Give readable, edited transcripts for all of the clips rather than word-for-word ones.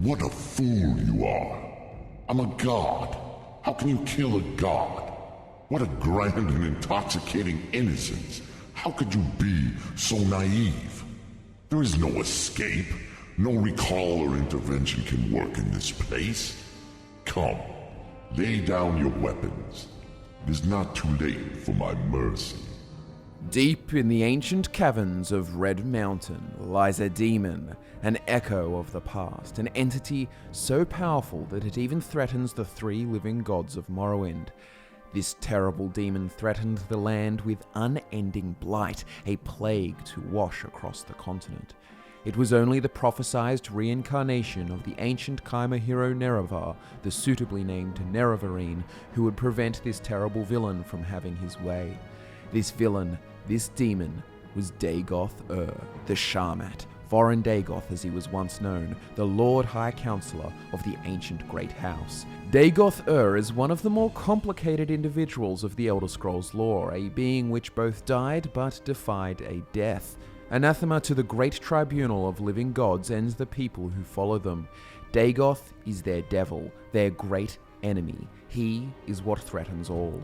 What a fool you are. I'm a god. How can you kill a god? What a grand and intoxicating innocence. How could you be so naive? There is no escape. No recall or intervention can work in this place. Come, lay down your weapons. It is not too late for my mercy. Deep in the ancient caverns of Red Mountain lies a demon, an echo of the past, an entity so powerful that it even threatens the three living gods of Morrowind. This terrible demon threatened the land with unending blight, a plague to wash across the continent. It was only the prophesied reincarnation of the ancient Chimera hero Nerevar, the suitably named Nerevarine, who would prevent this terrible villain from having his way. This villain, this demon, was Dagoth Ur, the Sharmat, Vorin Dagoth as he was once known, the Lord High Counselor of the ancient Great House. Dagoth Ur is one of the more complicated individuals of the Elder Scrolls lore, a being which both died but defied a death. Anathema to the great tribunal of living gods and the people who follow them. Dagoth is their devil, their great enemy. He is what threatens all.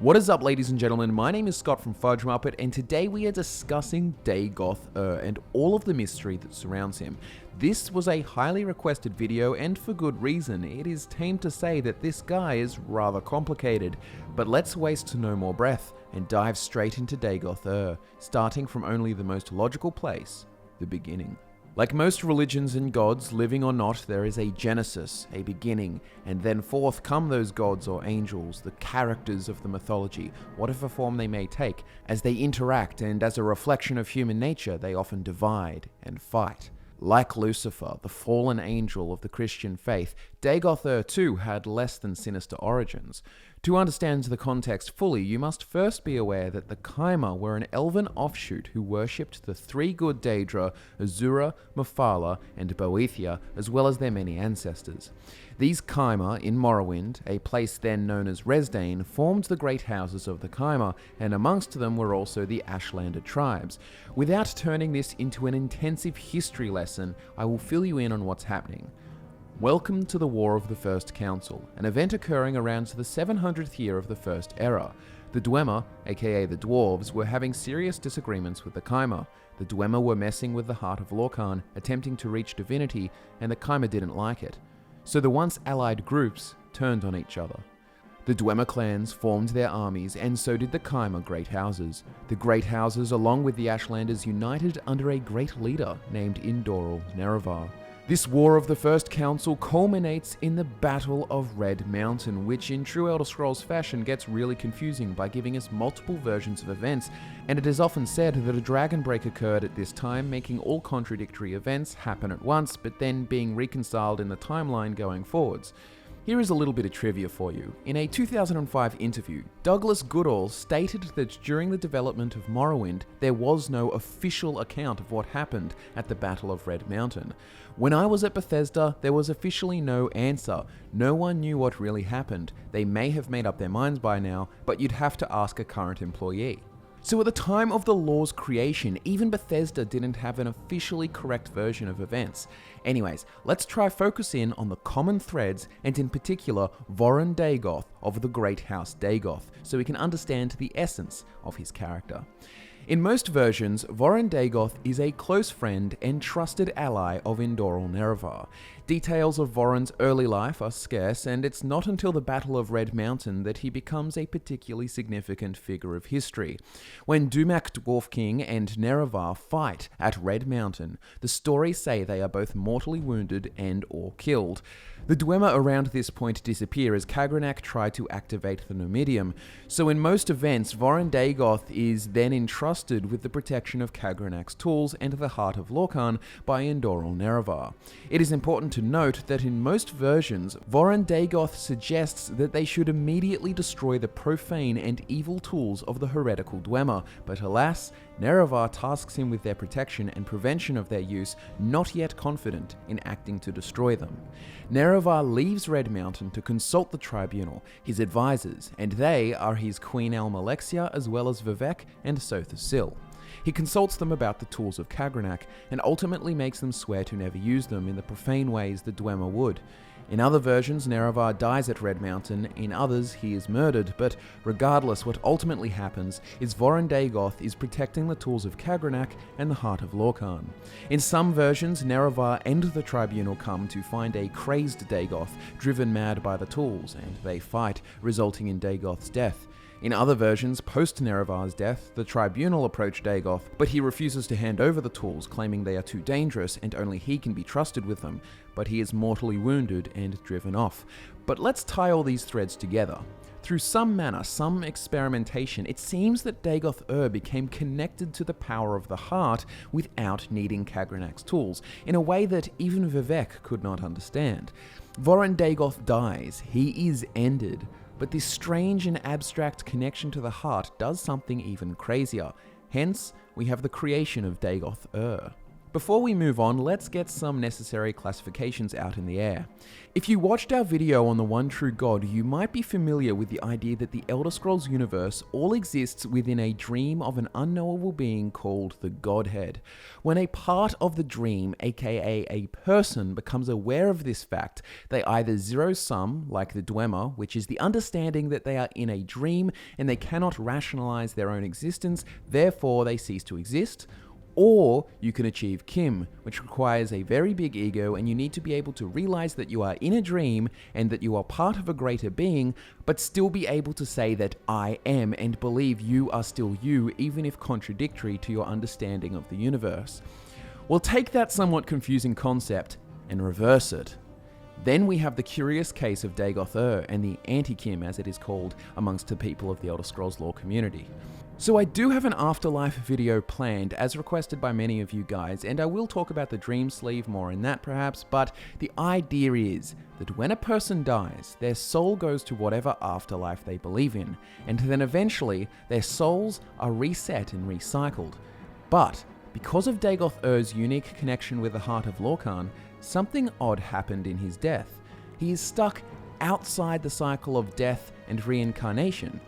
What is up, ladies and gentlemen? My name is Scott from FudgeMuppet, and today we are discussing Dagoth Ur and all of the mystery that surrounds him. This was a highly requested video, and for good reason. It is tame to say that this guy is rather complicated, but let's waste no more breath and dive straight into Dagoth Ur, starting from only the most logical place, the beginning. Like most religions and gods, living or not, there is a genesis, a beginning, and then forth come those gods or angels, the characters of the mythology, whatever form they may take. As they interact and as a reflection of human nature, they often divide and fight. Like Lucifer, the fallen angel of the Christian faith, Dagoth Ur too had less than sinister origins. To understand the context fully, you must first be aware that the Chimera were an elven offshoot who worshipped the three good Daedra, Azura, Mephala, and Boethia, as well as their many ancestors. These Chimera in Morrowind, a place then known as Resdayn, formed the great houses of the Chimera, and amongst them were also the Ashlander tribes. Without turning this into an intensive history lesson, I will fill you in on what's happening. Welcome to the War of the First Council, an event occurring around the 700th year of the First Era. The Dwemer, aka the Dwarves, were having serious disagreements with the Chimera. The Dwemer were messing with the heart of Lorkhan, attempting to reach divinity, and the Chimera didn't like it. So the once allied groups turned on each other. The Dwemer clans formed their armies, and so did the Chimera Great Houses. The Great Houses, along with the Ashlanders, united under a great leader named Indoral Nerevar. This War of the First Council culminates in the Battle of Red Mountain, which in true Elder Scrolls fashion gets really confusing by giving us multiple versions of events, and it is often said that a dragon break occurred at this time, making all contradictory events happen at once, but then being reconciled in the timeline going forwards. Here is a little bit of trivia for you. In a 2005 interview, Douglas Goodall stated that during the development of Morrowind, there was no official account of what happened at the Battle of Red Mountain. When I was at Bethesda, there was officially no answer. No one knew what really happened. They may have made up their minds by now, but you'd have to ask a current employee. So at the time of the lore's creation, even Bethesda didn't have an officially correct version of events. Anyways, let's try focus in on the common threads, and in particular, Vorin Dagoth of the Great House Dagoth, so we can understand the essence of his character. In most versions, Vorin Dagoth is a close friend and trusted ally of Indoral Nerevar. Details of Vorin's early life are scarce, and it's not until the Battle of Red Mountain that he becomes a particularly significant figure of history. When Dumak Dwarf King and Nerevar fight at Red Mountain, the stories say they are both mortally wounded and or killed. The Dwemer around this point disappear as Kagrenac tried to activate the Numidium, so in most events, Vorin Dagoth is then entrusted with the protection of Kagrenac's tools and the heart of Lorkhan by Indoral Nerevar. It is important to note that in most versions, Vorin Dagoth suggests that they should immediately destroy the profane and evil tools of the heretical Dwemer, but alas, Nerevar tasks him with their protection and prevention of their use, not yet confident in acting to destroy them. Nerevar leaves Red Mountain to consult the tribunal, his advisors, and they are his Queen Almalexia as well as Vivec and Sotha Sil. He consults them about the tools of Kagrenac, and ultimately makes them swear to never use them in the profane ways the Dwemer would. In other versions, Nerevar dies at Red Mountain, in others he is murdered, but regardless, what ultimately happens is Vorin Dagoth is protecting the tools of Kagrenac and the heart of Lorkhan. In some versions, Nerevar and the Tribunal come to find a crazed Dagoth, driven mad by the tools, and they fight, resulting in Dagoth's death. In other versions, post-Nerevar's death, the Tribunal approach Dagoth, but he refuses to hand over the tools, claiming they are too dangerous and only he can be trusted with them, but he is mortally wounded and driven off. But let's tie all these threads together. Through some manner, some experimentation, it seems that Dagoth Ur became connected to the power of the heart without needing Kagrenac's tools, in a way that even Vivec could not understand. Vorin Dagoth dies, he is ended, but this strange and abstract connection to the heart does something even crazier. Hence, we have the creation of Dagoth Ur. Before we move on, let's get some necessary classifications out in the air. If you watched our video on the one true God, you might be familiar with the idea that the Elder Scrolls universe all exists within a dream of an unknowable being called the Godhead. When a part of the dream, aka a person, becomes aware of this fact, they either zero-sum, like the Dwemer, which is the understanding that they are in a dream and they cannot rationalize their own existence, therefore they cease to exist, or you can achieve Kim, which requires a very big ego, and you need to be able to realize that you are in a dream and that you are part of a greater being, but still be able to say that I am and believe you are still you, even if contradictory to your understanding of the universe. We'll take that somewhat confusing concept and reverse it. Then we have the curious case of Dagoth Ur and the Anti-Kim, as it is called amongst the people of the Elder Scrolls lore community. So I do have an afterlife video planned, as requested by many of you guys, and I will talk about the dream sleeve more in that perhaps, but the idea is that when a person dies, their soul goes to whatever afterlife they believe in, and then eventually their souls are reset and recycled. But because of Dagoth Ur's unique connection with the heart of Lorkhan, something odd happened in his death. He is stuck outside the cycle of death and reincarnation.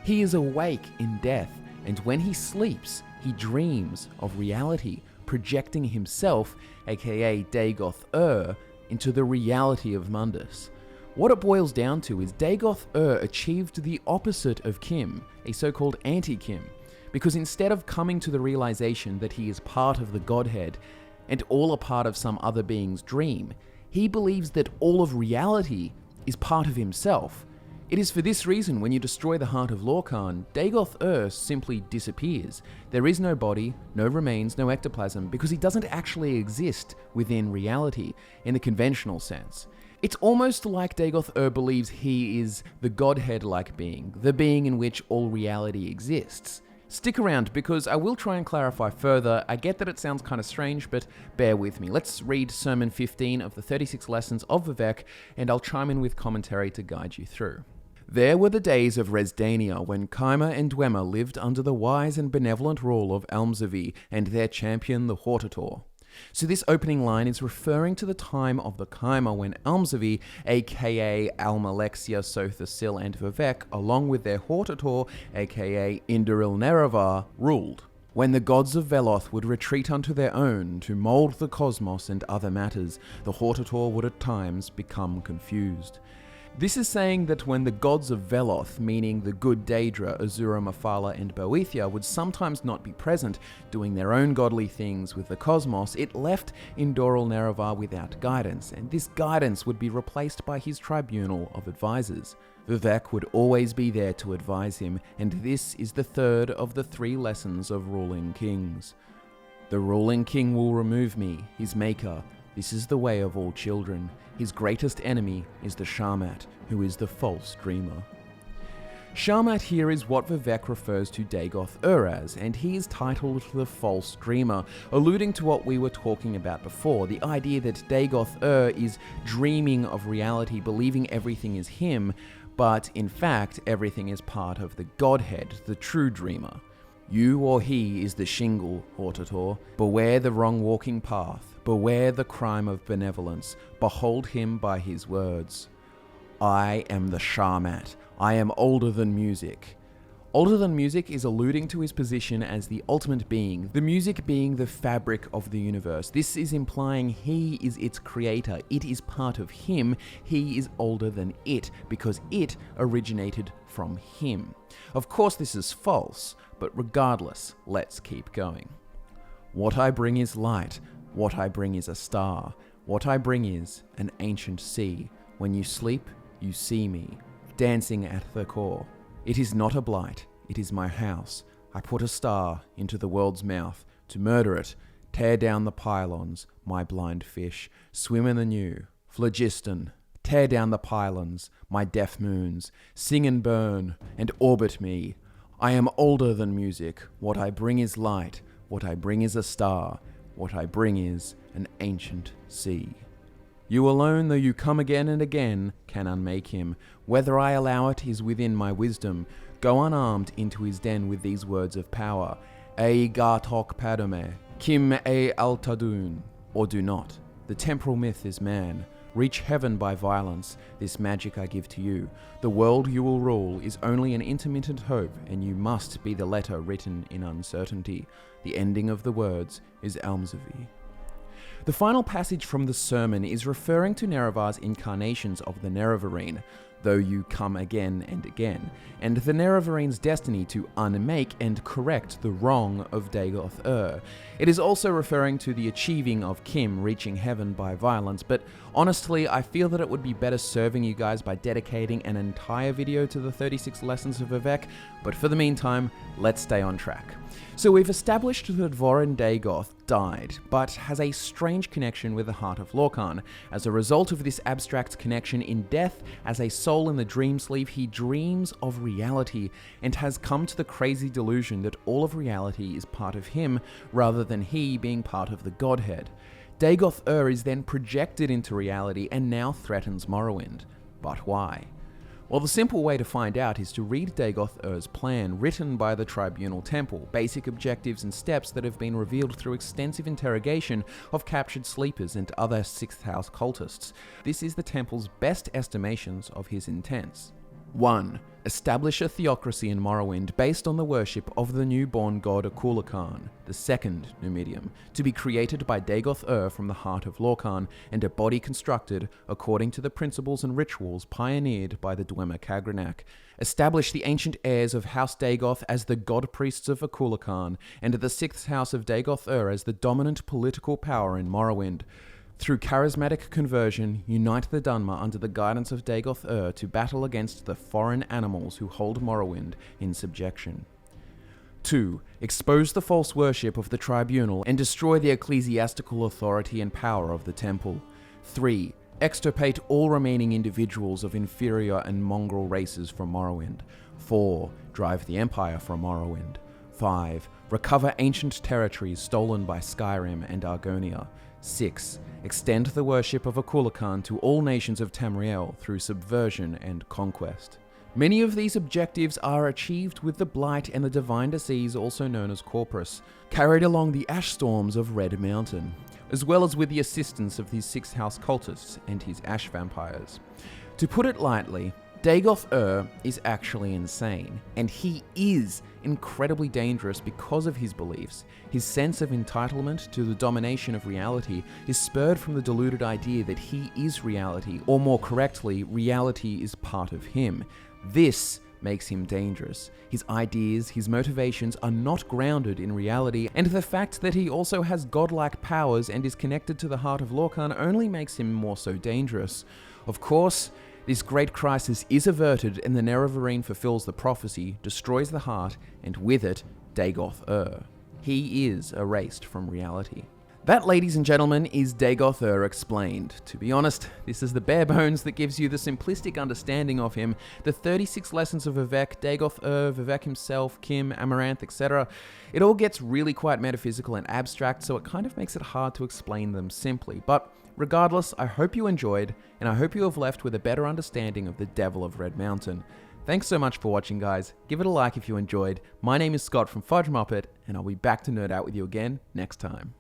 He is awake in death, and when he sleeps, he dreams of reality, projecting himself, aka Dagoth Ur, into the reality of Mundus. What it boils down to is Dagoth Ur achieved the opposite of Kim, a so-called anti-Kim, because instead of coming to the realization that he is part of the Godhead, and all a part of some other being's dream, he believes that all of reality is part of himself. It is for this reason when you destroy the heart of Lorkhan, Dagoth Ur simply disappears. There is no body, no remains, no ectoplasm, because he doesn't actually exist within reality in the conventional sense. It's almost like Dagoth Ur believes he is the Godhead-like being, the being in which all reality exists. Stick around, because I will try and clarify further. I get that it sounds kind of strange, but bear with me. Let's read Sermon 15 of the 36 Lessons of Vivec, and I'll chime in with commentary to guide you through. There were the days of Resdania, when Kaima and Dwemer lived under the wise and benevolent rule of Almzavi and their champion the Hortator. So this opening line is referring to the time of the Kaima when Almzavi, aka Almalexia, Sothasil and Vivec, along with their Hortator, aka Indaril Nerevar, ruled. When the gods of Veloth would retreat unto their own to mould the cosmos and other matters, the Hortator would at times become confused. This is saying that when the gods of Veloth, meaning the good Daedra, Azura, Mephala, and Boethia, would sometimes not be present, doing their own godly things with the cosmos, it left Indoril Nerevar without guidance, and this guidance would be replaced by his tribunal of advisors. Vivec would always be there to advise him, and this is the third of the 3 lessons of ruling kings. The ruling king will remove me, his maker. This is the way of all children. His greatest enemy is the Sharmat, who is the false dreamer. Sharmat here is what Vivec refers to Dagoth Ur as, and he is titled the False Dreamer, alluding to what we were talking about before, the idea that Dagoth Ur is dreaming of reality, believing everything is him, but in fact everything is part of the Godhead, the true dreamer. You or he is the shingle, Hortator. Beware the wrong walking path. Beware the crime of benevolence. Behold him by his words. I am the Sharmat. I am older than music. Older than music is alluding to his position as the ultimate being, the music being the fabric of the universe. This is implying he is its creator. It is part of him. He is older than it because it originated from him. Of course, this is false, but regardless, let's keep going. What I bring is light. What I bring is a star. What I bring is an ancient sea. When you sleep, you see me, dancing at the core. It is not a blight, it is my house. I put a star into the world's mouth to murder it, tear down the pylons, my blind fish, swim in the new, phlogiston, tear down the pylons, my deaf moons, sing and burn, and orbit me. I am older than music, what I bring is light, what I bring is a star, what I bring is an ancient sea. You alone, though you come again and again, can unmake him. Whether I allow it is within my wisdom. Go unarmed into his den with these words of power. E gartok padome, kim e altadun. Or do not. The temporal myth is man. Reach heaven by violence. This magic I give to you. The world you will rule is only an intermittent hope, and you must be the letter written in uncertainty. The ending of the words is Almsavie. The final passage from the sermon is referring to Nerevar's incarnations of the Nerevarine, though you come again and again, and the Nerevarine's destiny to unmake and correct the wrong of Dagoth Ur. It is also referring to the achieving of Kim reaching heaven by violence, but honestly, I feel that it would be better serving you guys by dedicating an entire video to the 36 lessons of Vivec, but for the meantime, let's stay on track. So we've established that Vorin Dagoth died, but has a strange connection with the heart of Lorkhan. As a result of this abstract connection in death, as a soul in the dream sleeve, he dreams of reality and has come to the crazy delusion that all of reality is part of him rather than he being part of the Godhead. Dagoth Ur is then projected into reality and now threatens Morrowind. But why? Well, the simple way to find out is to read Dagoth Ur's plan written by the Tribunal Temple, basic objectives and steps that have been revealed through extensive interrogation of captured sleepers and other 6th House cultists. This is the Temple's best estimations of his intents. 1. Establish a theocracy in Morrowind based on the worship of the newborn god Akulakhan, the second Numidium, to be created by Dagoth Ur from the heart of Lorkhan, and a body constructed according to the principles and rituals pioneered by the Dwemer Kagranak. Establish the ancient heirs of House Dagoth as the god priests of Akulakhan, and the 6th House of Dagoth Ur as the dominant political power in Morrowind. Through charismatic conversion, unite the Dunmer under the guidance of Dagoth Ur to battle against the foreign animals who hold Morrowind in subjection. 2. Expose the false worship of the Tribunal and destroy the ecclesiastical authority and power of the Temple. 3. Extirpate all remaining individuals of inferior and mongrel races from Morrowind. 4. Drive the Empire from Morrowind. 5. Recover ancient territories stolen by Skyrim and Argonia. 6. Extend the worship of Akulakhan to all nations of Tamriel through subversion and conquest. Many of these objectives are achieved with the Blight and the Divine Disease, also known as Corpus, carried along the ash storms of Red Mountain, as well as with the assistance of his 6th House cultists and his ash vampires. To put it lightly, Dagoth Ur is actually insane, and he is incredibly dangerous because of his beliefs. His sense of entitlement to the domination of reality is spurred from the deluded idea that he is reality, or more correctly, reality is part of him. This makes him dangerous. His ideas, his motivations are not grounded in reality, and the fact that he also has godlike powers and is connected to the heart of Lorkhan only makes him more so dangerous. Of course, this great crisis is averted and the Nerevarine fulfills the prophecy, destroys the heart, and with it, Dagoth Ur. He is erased from reality. That, ladies and gentlemen, is Dagoth Ur explained. To be honest, this is the bare bones that gives you the simplistic understanding of him. The 36 lessons of Vivec, Dagoth Ur, Vivec himself, Kim, Amaranth, etc. It all gets really quite metaphysical and abstract, so it kind of makes it hard to explain them simply. But regardless, I hope you enjoyed, and I hope you have left with a better understanding of the Devil of Red Mountain. Thanks so much for watching, guys. Give it a like if you enjoyed. My name is Scott from FudgeMuppet, and I'll be back to nerd out with you again next time.